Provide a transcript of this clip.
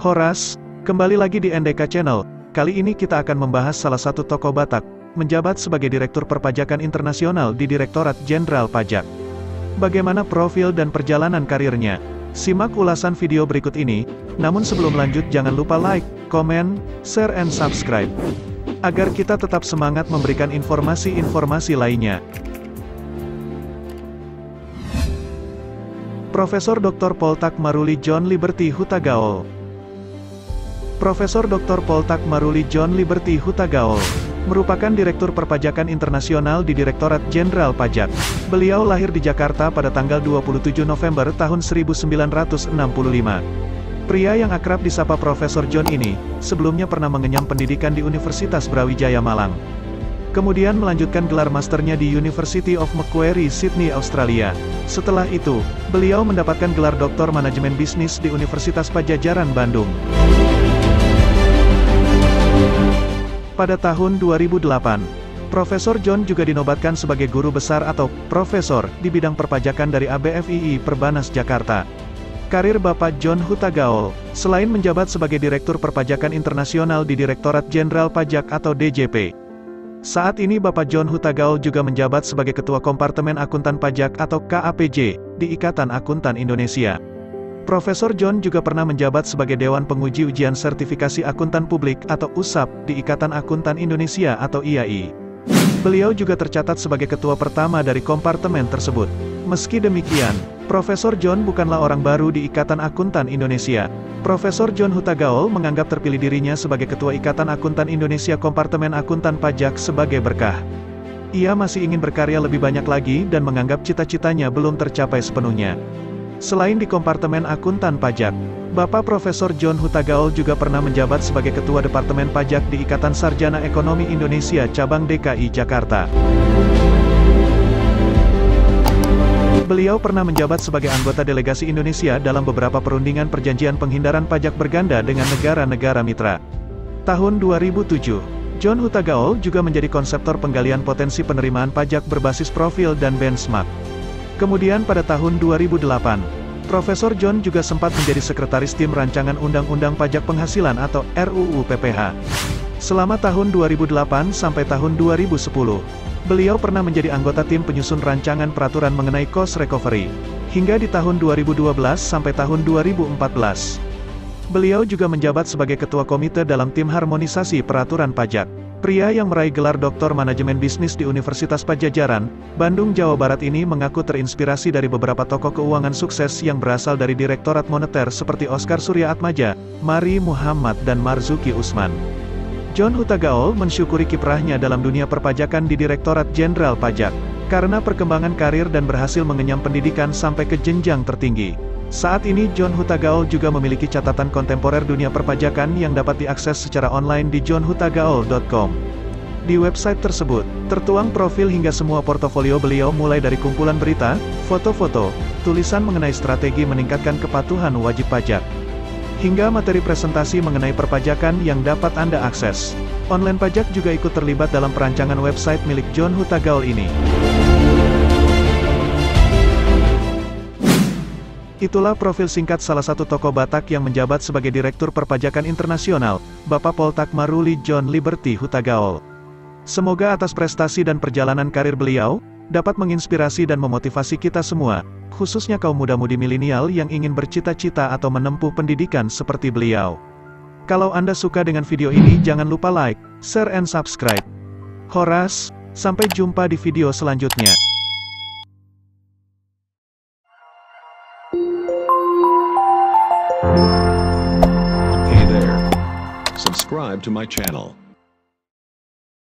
Horas, kembali lagi di NDK Channel. Kali ini kita akan membahas salah satu tokoh Batak, menjabat sebagai Direktur Perpajakan Internasional di Direktorat Jenderal Pajak. Bagaimana profil dan perjalanan karirnya? Simak ulasan video berikut ini, namun sebelum lanjut jangan lupa like, komen, share and subscribe. Agar kita tetap semangat memberikan informasi-informasi lainnya. Profesor Dr. Poltak Maruli John Liberty Hutagaol. Profesor Dr. Poltak Maruli John Liberty Hutagaol merupakan Direktur Perpajakan Internasional di Direktorat Jenderal Pajak. Beliau lahir di Jakarta pada tanggal 27 November tahun 1965. Pria yang akrab disapa Profesor John ini, sebelumnya pernah mengenyam pendidikan di Universitas Brawijaya Malang. Kemudian melanjutkan gelar masternya di University of Macquarie, Sydney, Australia. Setelah itu, beliau mendapatkan gelar Doktor Manajemen Bisnis di Universitas Padjadjaran, Bandung. Pada tahun 2008, Profesor John juga dinobatkan sebagai guru besar atau profesor di bidang perpajakan dari ABFII Perbanas Jakarta. Karir Bapak John Hutagaol, selain menjabat sebagai Direktur Perpajakan Internasional di Direktorat Jenderal Pajak atau DJP. Saat ini Bapak John Hutagaol juga menjabat sebagai Ketua Kompartemen Akuntan Pajak atau KAPJ, di Ikatan Akuntan Indonesia. Profesor John juga pernah menjabat sebagai Dewan Penguji Ujian Sertifikasi Akuntan Publik atau USAP, di Ikatan Akuntan Indonesia atau IAI. Beliau juga tercatat sebagai ketua pertama dari kompartemen tersebut. Meski demikian, Profesor John bukanlah orang baru di Ikatan Akuntan Indonesia. Profesor John Hutagaol menganggap terpilih dirinya sebagai Ketua Ikatan Akuntan Indonesia Kompartemen Akuntan Pajak sebagai berkah. Ia masih ingin berkarya lebih banyak lagi dan menganggap cita-citanya belum tercapai sepenuhnya. Selain di Kompartemen Akuntan Pajak, Bapak Profesor John Hutagaol juga pernah menjabat sebagai Ketua Departemen Pajak di Ikatan Sarjana Ekonomi Indonesia Cabang DKI Jakarta. Beliau pernah menjabat sebagai anggota delegasi Indonesia dalam beberapa perundingan perjanjian penghindaran pajak berganda dengan negara-negara mitra. Tahun 2007, John Hutagaol juga menjadi konseptor penggalian potensi penerimaan pajak berbasis profil dan benchmark. Kemudian pada tahun 2008, Profesor John juga sempat menjadi Sekretaris Tim Rancangan Undang-Undang Pajak Penghasilan atau RUU PPH. Selama tahun 2008 sampai tahun 2010, beliau pernah menjadi anggota tim penyusun rancangan peraturan mengenai cost recovery, hingga di tahun 2012 sampai tahun 2014. Beliau juga menjabat sebagai Ketua Komite dalam Tim Harmonisasi Peraturan Pajak. Pria yang meraih gelar Doktor Manajemen Bisnis di Universitas Padjadjaran, Bandung, Jawa Barat ini mengaku terinspirasi dari beberapa tokoh keuangan sukses yang berasal dari Direktorat Moneter seperti Oscar Suryaatmaja, Mari Muhammad dan Marzuki Usman. John Hutagaol mensyukuri kiprahnya dalam dunia perpajakan di Direktorat Jenderal Pajak, karena perkembangan karir dan berhasil mengenyam pendidikan sampai ke jenjang tertinggi. Saat ini John Hutagaol juga memiliki catatan kontemporer dunia perpajakan yang dapat diakses secara online di johnhutagaol.com. Di website tersebut, tertuang profil hingga semua portofolio beliau mulai dari kumpulan berita, foto-foto, tulisan mengenai strategi meningkatkan kepatuhan wajib pajak, hingga materi presentasi mengenai perpajakan yang dapat Anda akses. Online pajak juga ikut terlibat dalam perancangan website milik John Hutagaol ini. Itulah profil singkat salah satu tokoh Batak yang menjabat sebagai Direktur Perpajakan Internasional, Bapak Poltak Maruli John Liberty Hutagaol. Semoga atas prestasi dan perjalanan karir beliau, dapat menginspirasi dan memotivasi kita semua, khususnya kaum muda-mudi milenial yang ingin bercita-cita atau menempuh pendidikan seperti beliau. Kalau Anda suka dengan video ini jangan lupa like, share and subscribe. Horas, sampai jumpa di video selanjutnya. Hey there. Subscribe to my channel.